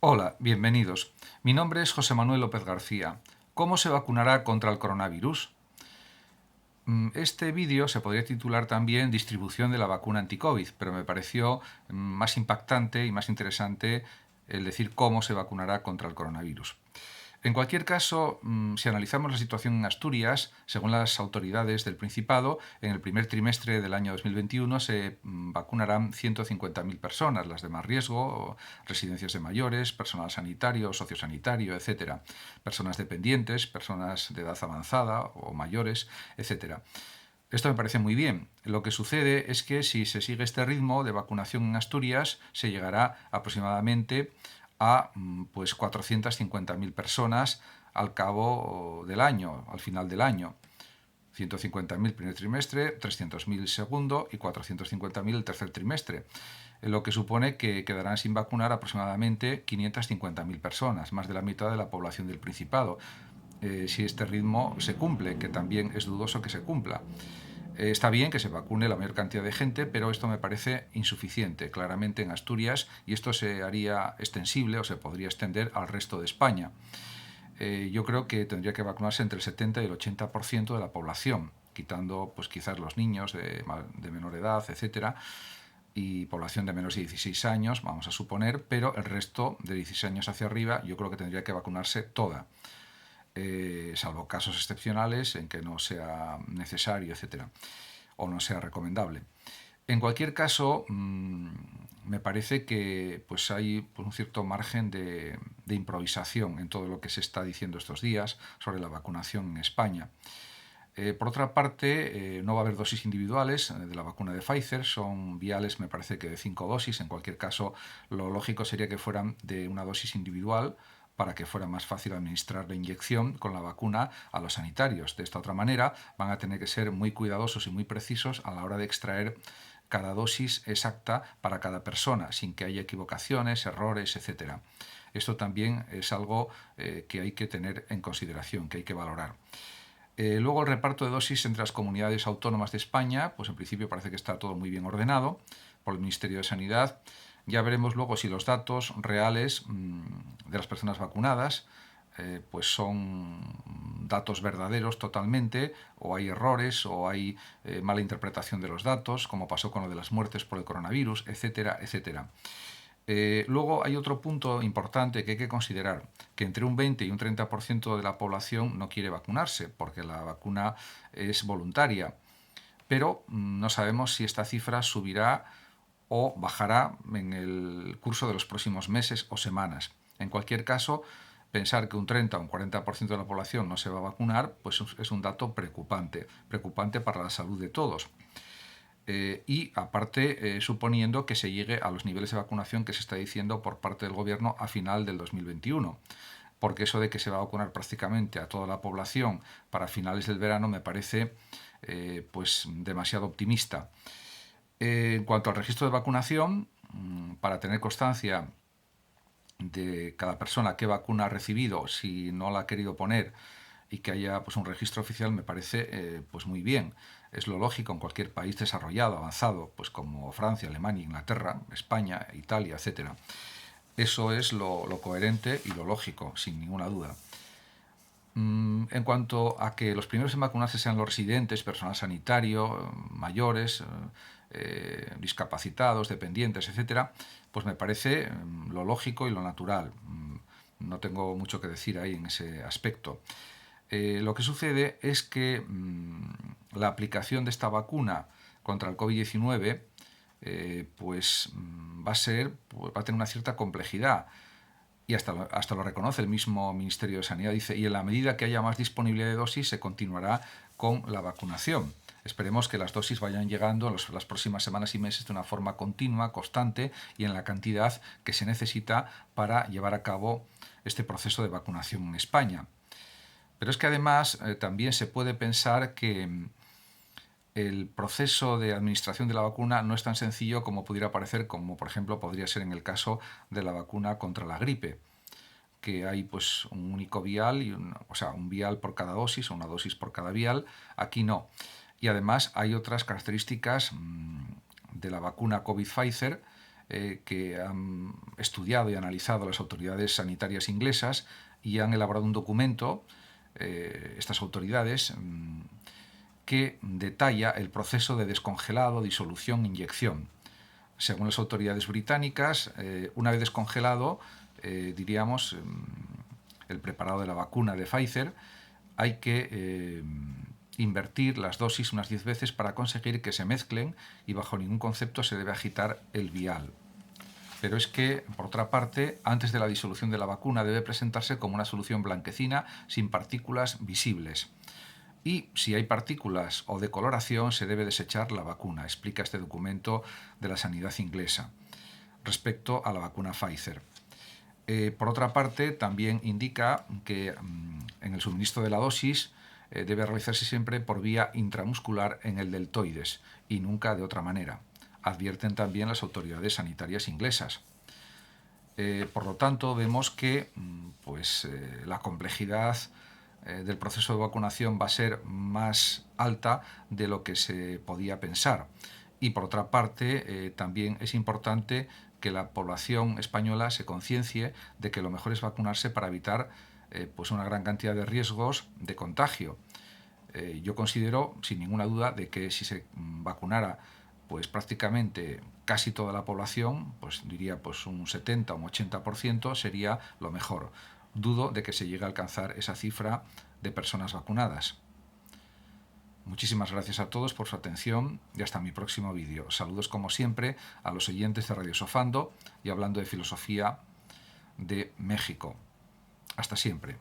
Hola, bienvenidos. Mi nombre es José Manuel López García. ¿Cómo se vacunará contra el coronavirus? Este vídeo se podría titular también Distribución de la vacuna anti-COVID, pero me pareció más impactante y más interesante el decir cómo se vacunará contra el coronavirus. En cualquier caso, si analizamos la situación en Asturias, según las autoridades del Principado, en el primer trimestre del año 2021 se vacunarán 150.000 personas, las de más riesgo, residencias de mayores, personal sanitario, sociosanitario, etcétera, personas dependientes, personas de edad avanzada o mayores, etcétera. Esto me parece muy bien. Lo que sucede es que si se sigue este ritmo de vacunación en Asturias, se llegará aproximadamente a pues 450.000 personas al cabo del año, al final del año. 150.000 primer trimestre, 300.000 segundo y 450.000 el tercer trimestre, lo que supone que quedarán sin vacunar aproximadamente 550.000 personas, más de la mitad de la población del Principado, si este ritmo se cumple, que también es dudoso que se cumpla. Está bien que se vacune la mayor cantidad de gente, pero esto me parece insuficiente, claramente en Asturias, y esto se haría extensible o se podría extender al resto de España. Yo creo que tendría que vacunarse entre el 70 y el 80% de la población, quitando pues quizás los niños de menor edad, etcétera, y población de menos de 16 años, vamos a suponer, pero el resto de 16 años hacia arriba yo creo que tendría que vacunarse toda. Salvo casos excepcionales en que no sea necesario, etcétera, o no sea recomendable. En cualquier caso, me parece que pues hay un cierto margen de improvisación en todo lo que se está diciendo estos días sobre la vacunación en España. Por otra parte, no va a haber dosis individuales de la vacuna de Pfizer, son viales, me parece que de 5 dosis. En cualquier caso, lo lógico sería que fueran de una dosis individual para que fuera más fácil administrar la inyección con la vacuna a los sanitarios. De esta otra manera, van a tener que ser muy cuidadosos y muy precisos a la hora de extraer cada dosis exacta para cada persona, sin que haya equivocaciones, errores, etcétera. Esto también es algo que hay que tener en consideración, que hay que valorar. Luego el reparto de dosis entre las comunidades autónomas de España, pues en principio parece que está todo muy bien ordenado por el Ministerio de Sanidad. Ya veremos luego si los datos reales de las personas vacunadas pues son datos verdaderos totalmente, o hay errores, o hay mala interpretación de los datos, como pasó con lo de las muertes por el coronavirus, etcétera, etcétera. Luego hay otro punto importante que hay que considerar, que entre un 20 y un 30% de la población no quiere vacunarse, porque la vacuna es voluntaria, pero no sabemos si esta cifra subirá o bajará en el curso de los próximos meses o semanas. En cualquier caso, pensar que un 30 o un 40% de la población no se va a vacunar, pues es un dato preocupante, preocupante para la salud de todos. Y aparte, suponiendo que se llegue a los niveles de vacunación que se está diciendo por parte del gobierno a final del 2021, porque eso de que se va a vacunar prácticamente a toda la población para finales del verano me parece pues demasiado optimista. En cuanto al registro de vacunación, para tener constancia de cada persona qué vacuna ha recibido, si no la ha querido poner, y que haya pues un registro oficial, me parece pues muy bien. Es lo lógico en cualquier país desarrollado, avanzado, pues como Francia, Alemania, Inglaterra, España, Italia, etcétera. Eso es lo coherente y lo lógico, sin ninguna duda. En cuanto a que los primeros en vacunarse sean los residentes, personal sanitario, mayores, discapacitados, dependientes, etcétera, pues me parece lo lógico y lo natural. No tengo mucho que decir ahí en ese aspecto. Lo que sucede es que la aplicación de esta vacuna contra el COVID-19 pues va a tener una cierta complejidad, y hasta lo reconoce el mismo Ministerio de Sanidad. Dice, y en la medida que haya más disponibilidad de dosis se continuará con la vacunación. Esperemos que las dosis vayan llegando en las próximas semanas y meses de una forma continua, constante y en la cantidad que se necesita para llevar a cabo este proceso de vacunación en España. Pero es que además también se puede pensar que el proceso de administración de la vacuna no es tan sencillo como pudiera parecer, como por ejemplo podría ser en el caso de la vacuna contra la gripe, que hay pues un único vial, o sea, un vial por cada dosis o una dosis por cada vial. Aquí no. Y además hay otras características de la vacuna COVID Pfizer que han estudiado y analizado las autoridades sanitarias inglesas y han elaborado un documento, estas autoridades, que detalla el proceso de descongelado, disolución, inyección. Según las autoridades británicas, una vez descongelado, diríamos, el preparado de la vacuna de Pfizer, hay que invertir las dosis unas 10 veces para conseguir que se mezclen y bajo ningún concepto se debe agitar el vial. Pero es que, por otra parte, antes de la disolución de la vacuna debe presentarse como una solución blanquecina sin partículas visibles. Y si hay partículas o decoloración se debe desechar la vacuna, explica este documento de la sanidad inglesa respecto a la vacuna Pfizer. Por otra parte, también indica que en el suministro de la dosis debe realizarse siempre por vía intramuscular en el deltoides y nunca de otra manera. Advierten también las autoridades sanitarias inglesas. Por lo tanto, vemos que la complejidad del proceso de vacunación va a ser más alta de lo que se podía pensar. Y por otra parte, también es importante que la población española se conciencie de que lo mejor es vacunarse para evitar una gran cantidad de riesgos de contagio. Yo considero, sin ninguna duda, de que si se vacunara prácticamente casi toda la población, diría un 70 o un 80%, sería lo mejor. Dudo de que se llegue a alcanzar esa cifra de personas vacunadas. Muchísimas gracias a todos por su atención y hasta mi próximo vídeo. Saludos como siempre a los oyentes de Radio Sofando y hablando de filosofía de México. Hasta siempre.